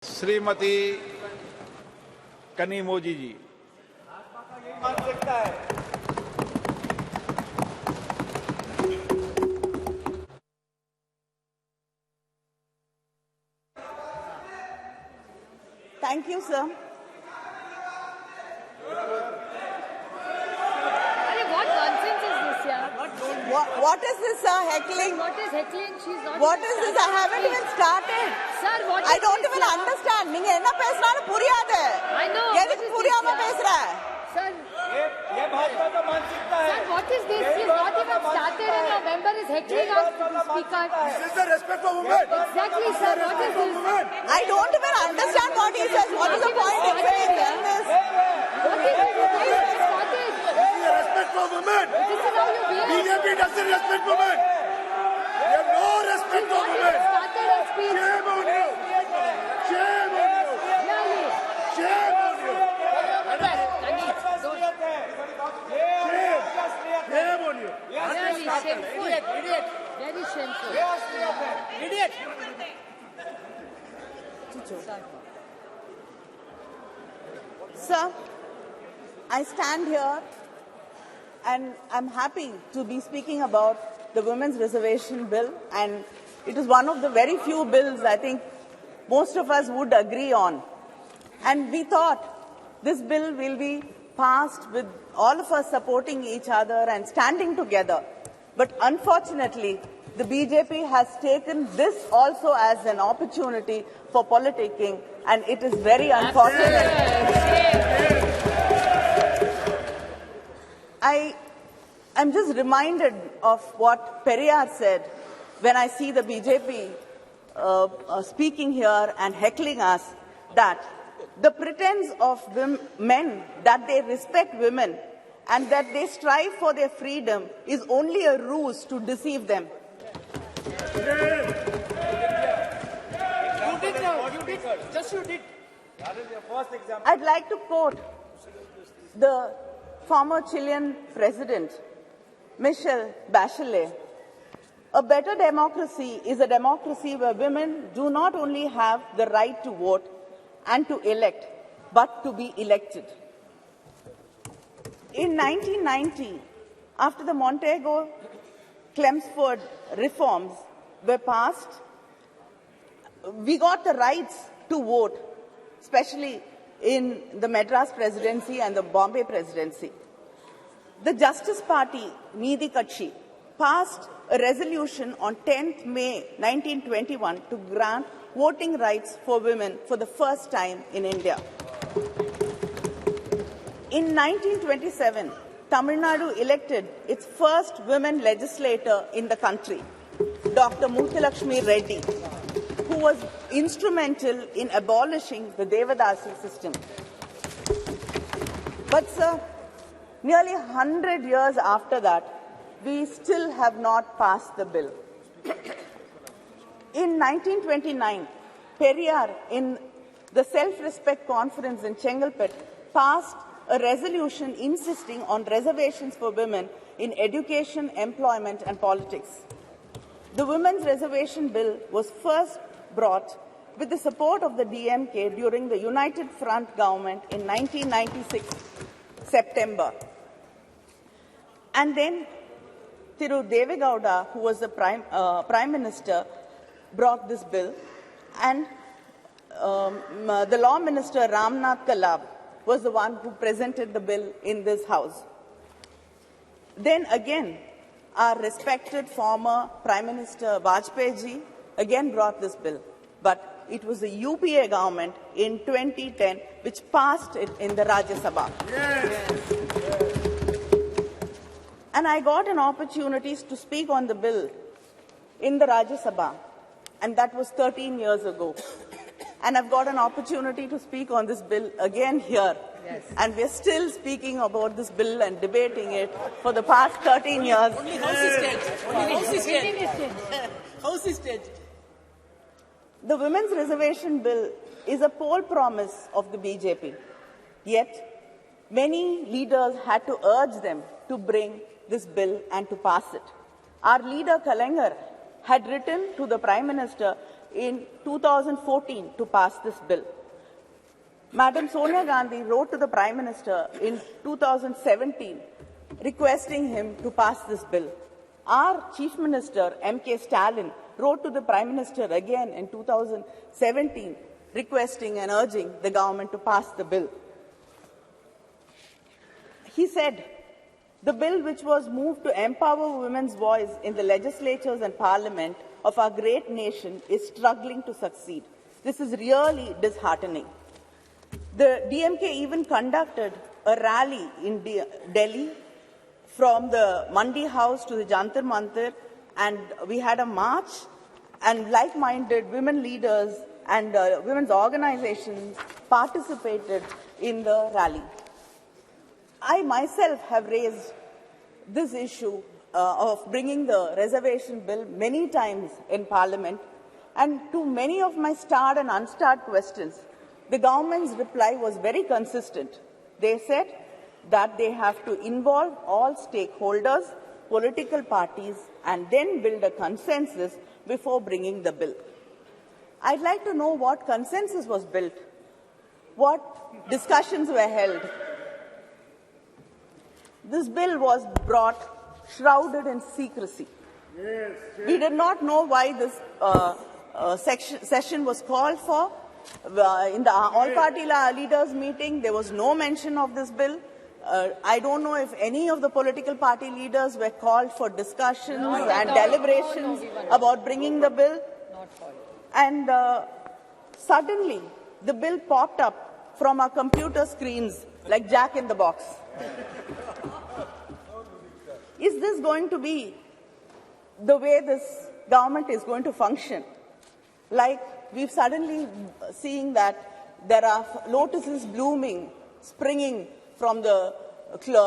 Shrimati Kanimozhi ji. Thank you, sir. What nonsense is this, yeah? What is this, sir? Heckling? What is heckling? She's not. What is this? I haven't even started. Sir, what I is don't this, even yeah? understand. நீங்க என்ன பேசுறான்னு புரியாது. I know. எதுக்கு புரியாம பேசுற? Sir, ये भाजपा का मानसिकता है। sir, what is this? She's not even started and your member is heckling us to the speaker. This is the respect for women. Exactly, sir. What is this? I don't even understand what he says. What is the point in saying this? What is this? Why is this started? This is the respect for women. This is how you behave. BJP doesn't respect women. They have no respect for women. Started a speech. Shame on you. Shame on you. Really? Shame on you. Shame on you. Really shameful. Idiot. Very shameful. Idiot. Sir, I stand here and I'm happy to be speaking about the Women's Reservation Bill, and it is one of the very few bills I think most of us would agree on. And we thought this bill will be passed with all of us supporting each other and standing together. But unfortunately, the BJP has taken this also as an opportunity for politicking, and it is very unfortunate. I am just reminded of what Periyar said when I see the BJP speaking here and heckling us, that the pretense of men that they respect women and that they strive for their freedom is only a ruse to deceive them. You did now. You did. Just you did. That is your first example. I'd like to quote the former Chilean president, Michelle Bachelet. A better democracy is a democracy where women do not only have the right to vote and to elect, but to be elected. In 1990, after the Montego-Chelmsford reforms were passed, we got the rights to vote, especially in the Madras presidency and the Bombay presidency. The Justice Party, Needhi Katchi, passed a resolution on 10th May 1921 to grant voting rights for women for the first time in India. In 1927, Tamil Nadu elected its first women legislator in the country, Dr. Muthalakshmi Reddy, who was instrumental in abolishing the Devadasi system. But, sir, nearly 100 years after that, we still have not passed the bill. In 1929, Periyar, in the Self-Respect Conference in Chengalpet, passed a resolution insisting on reservations for women in education, employment, and politics. The Women's Reservation Bill was first brought with the support of the DMK during the United Front government in 1996, September. And then Thiru Devegowda, who was the Prime Minister, brought this bill, and the Law Minister Ramnath Kalab was the one who presented the bill in this House. Then again, our respected former Prime Minister Vajpayee ji again brought this bill, but it was the UPA government in 2010 which passed it in the Rajya Sabha. Yes. And I got an opportunity to speak on the bill in the Rajya Sabha, and that was 13 years ago. And I've got an opportunity to speak on this bill again here. Yes. And we're still speaking about this bill and debating it for the past 13 years. Only House is dead. Only House is dead. House is dead. The Women's Reservation Bill is a poll promise of the BJP. Yet, many leaders had to urge them to bring this bill and to pass it. Our leader, Kalangar, had written to the Prime Minister in 2014 to pass this bill. Madam Sonia Gandhi wrote to the Prime Minister in 2017 requesting him to pass this bill. Our Chief Minister, M.K. Stalin, wrote to the Prime Minister again in 2017 requesting and urging the government to pass the bill. He said, the bill which was moved to empower women's voice in the legislatures and parliament of our great nation is struggling to succeed. This is really disheartening. The DMK even conducted a rally in Delhi from the Mandi House to the Jantar Mantar, and we had a march, and like-minded women leaders and women's organizations participated in the rally. I myself have raised this issue of bringing the reservation bill many times in Parliament, and to many of my starred and unstarred questions, the government's reply was very consistent. They said that they have to involve all stakeholders, political parties, and then build a consensus before bringing the bill. I'd like to know what consensus was built, what discussions were held. This bill was brought shrouded in secrecy. Yes. We did not know why this session was called for. In the all-party leaders' meeting, there was no mention of this bill. I don't know if any of the political party leaders were called for discussions and deliberations about bringing the bill. And suddenly, the bill popped up from our computer screens like Jack in the Box. Is this going to be the way this government is going to function? Like, we've suddenly seeing that there are lotuses blooming, springing from the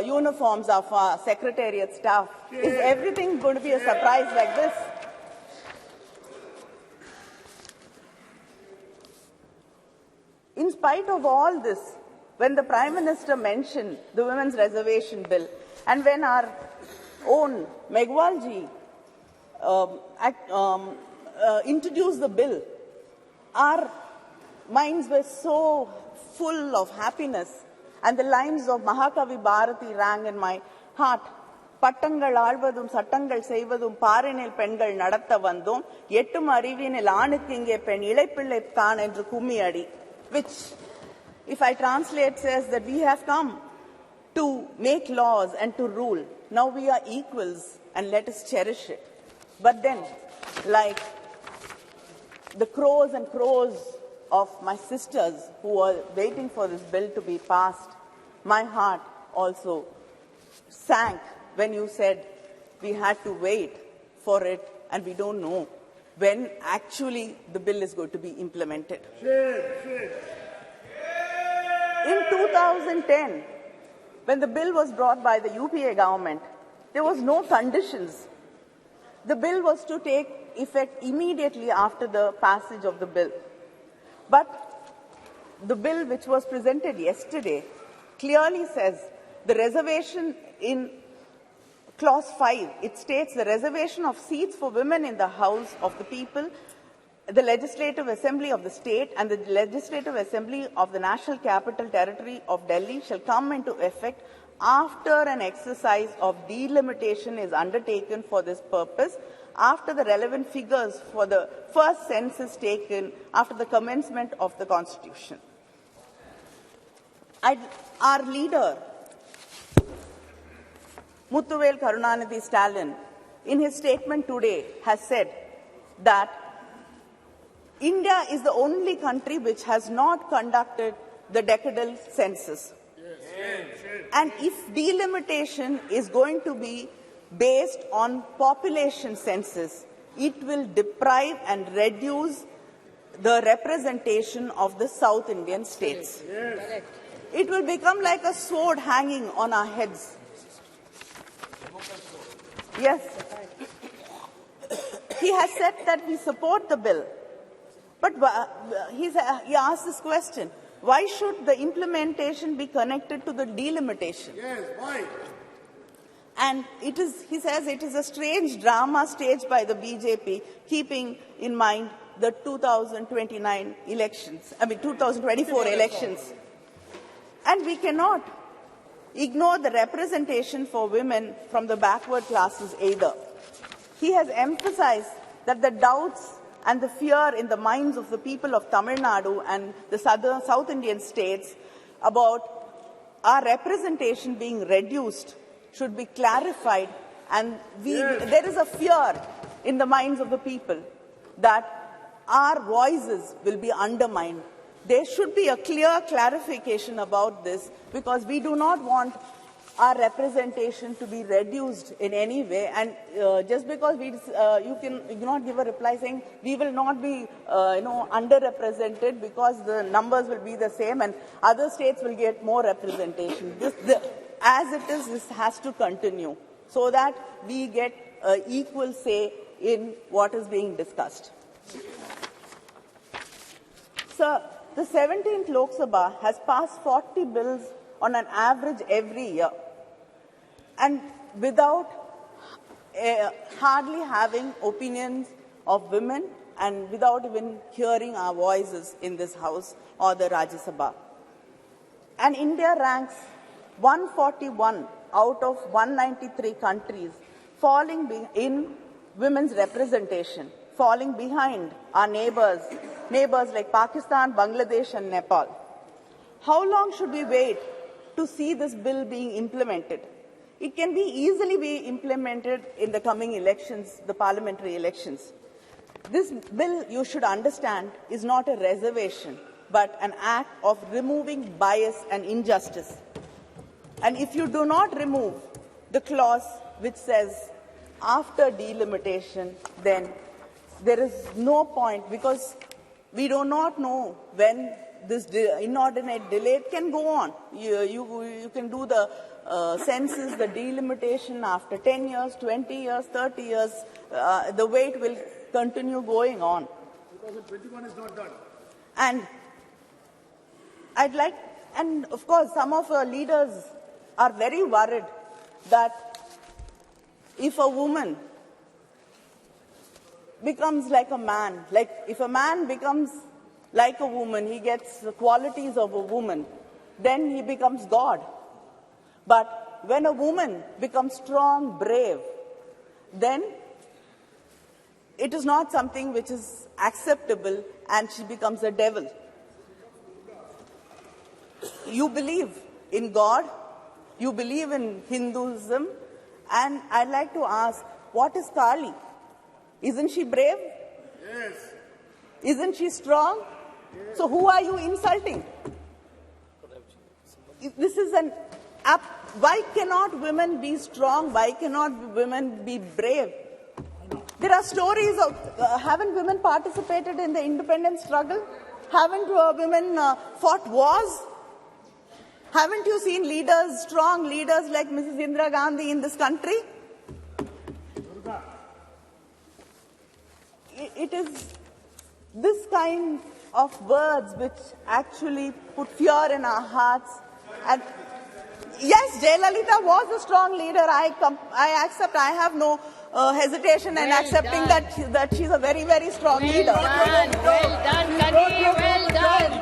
uniforms of our secretariat staff. Is everything going to be a surprise like this? In spite of all this, when the Prime Minister mentioned the Women's Reservation Bill, and when our own Megwalji introduced the bill, our minds were so full of happiness, and the lines of Mahakavi Bharati rang in my heart. பட்டங்கள் ஆழ்வதும் சட்டங்கள் செய்வதும் பாரினில் பெண்கள் நடத்த வந்தோம் எட்டும் அறிவினில் ஆணுக்கு இங்கே பெண் இளைப்பிள்ளை கான் என்று கும்மி அடி, which, if I translate, says that we have come to make laws and to rule. Now we are equals and let us cherish it. But then, like the crows and crows of my sisters who were waiting for this bill to be passed, my heart also sank when you said we had to wait for it and we don't know when actually the bill is going to be implemented. In 2010, when the bill was brought by the UPA government, there was no conditions. The bill was to take effect immediately after the passage of the bill. But the bill which was presented yesterday clearly says the reservation in Clause 5, it states the reservation of seats for women in the House of the People, the Legislative Assembly of the State and the Legislative Assembly of the National Capital Territory of Delhi shall come into effect after an exercise of delimitation is undertaken for this purpose, after the relevant figures for the first census taken after the commencement of the Constitution. Our leader, Muthuvel Karunanidhi Stalin, in his statement today, has said that India is the only country which has not conducted the decadal census. And if delimitation is going to be based on population census, it will deprive and reduce the representation of the South Indian states. It will become like a sword hanging on our heads. Yes. He has said that we support the bill. But he asked this question, why should the implementation be connected to the delimitation? Yes, why? And it is, he says, it is a strange drama staged by the BJP, keeping in mind the 2029 elections, 2024 elections. And we cannot ignore the representation for women from the backward classes either. He has emphasized that the doubts and the fear in the minds of the people of Tamil Nadu and the South Indian states about our representation being reduced should be clarified, and there is a fear in the minds of the people that our voices will be undermined. There should be a clear clarification about this, because we do not want our representation to be reduced in any way. And just because you cannot give a reply saying we will not be underrepresented because the numbers will be the same and other states will get more representation. As it is, this has to continue so that we get equal say in what is being discussed. Sir, the 17th Lok Sabha has passed 40 bills on an average every year, and without hardly having opinions of women and without even hearing our voices in this House or the Rajya Sabha. And India ranks 141 out of 193 countries, falling in women's representation, falling behind our neighbors like Pakistan, Bangladesh and Nepal. How long should we wait to see this bill being implemented? It can easily be implemented in the coming elections, the parliamentary elections. This bill, you should understand, is not a reservation, but an act of removing bias and injustice. And if you do not remove the clause which says after delimitation, then there is no point, because we do not know when this inordinate delay can go on. You can do the census, the delimitation after 10 years, 20 years, 30 years. The wait will continue going on. 2021 is not done. And of course, some of our leaders are very worried that if a woman becomes like a man, like if a man becomes like a woman, he gets the qualities of a woman, then he becomes God. But when a woman becomes strong, brave, then it is not something which is acceptable and she becomes a devil. You believe in God, you believe in Hinduism, and I'd like to ask, what is Kali? Isn't she brave? Yes. Isn't she strong? Yes. So who are you insulting? This is why cannot women be strong? Why cannot women be brave? There are stories of, haven't women participated in the independence struggle? Haven't women fought wars? Haven't you seen leaders, strong leaders like Mrs. Indira Gandhi in this country? It is this kind of words which actually put fear in our hearts. And yes, Jayalalitha was a strong leader. I accept. I have no hesitation in accepting that she's a very, very strong leader. Well done, Kani. Well done.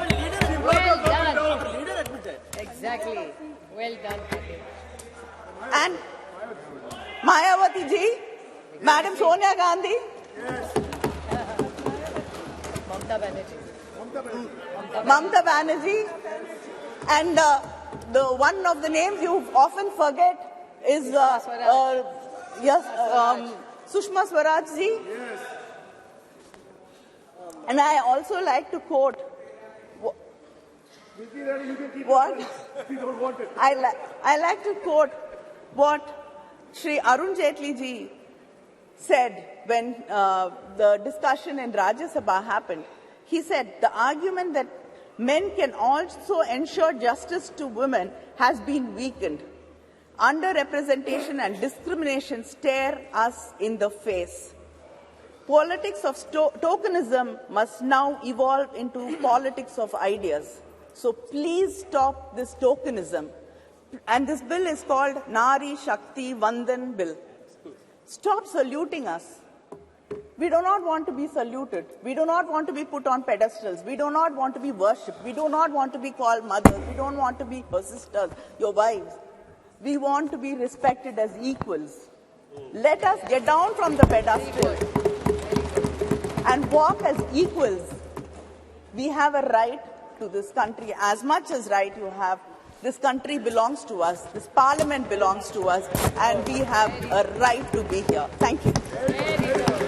Well done. Leader admitted. Exactly. Well done, Kani. And Mayawati ji, Madam Sonia Gandhi. Yes. Mamta Banerjee. And the one of the names you often forget is Sushma Swaraj ji. Yes. And I also like to quote what We don't want it. I like to quote what Shri Arun Jaitley ji said when the discussion in Rajya Sabha happened. He said, the argument that men can also ensure justice to women has been weakened. Underrepresentation and discrimination stare us in the face. Politics of tokenism must now evolve into politics of ideas. So please stop this tokenism. And this bill is called Nari Shakti Vandan Bill. Stop saluting us. We do not want to be saluted. We do not want to be put on pedestals. We do not want to be worshipped. We do not want to be called mothers. We don't want to be your sisters, your wives. We want to be respected as equals. Let us get down from the pedestal and walk as equals. We have a right to this country as much as right you have. This country belongs to us. This parliament belongs to us. And we have a right to be here. Thank you.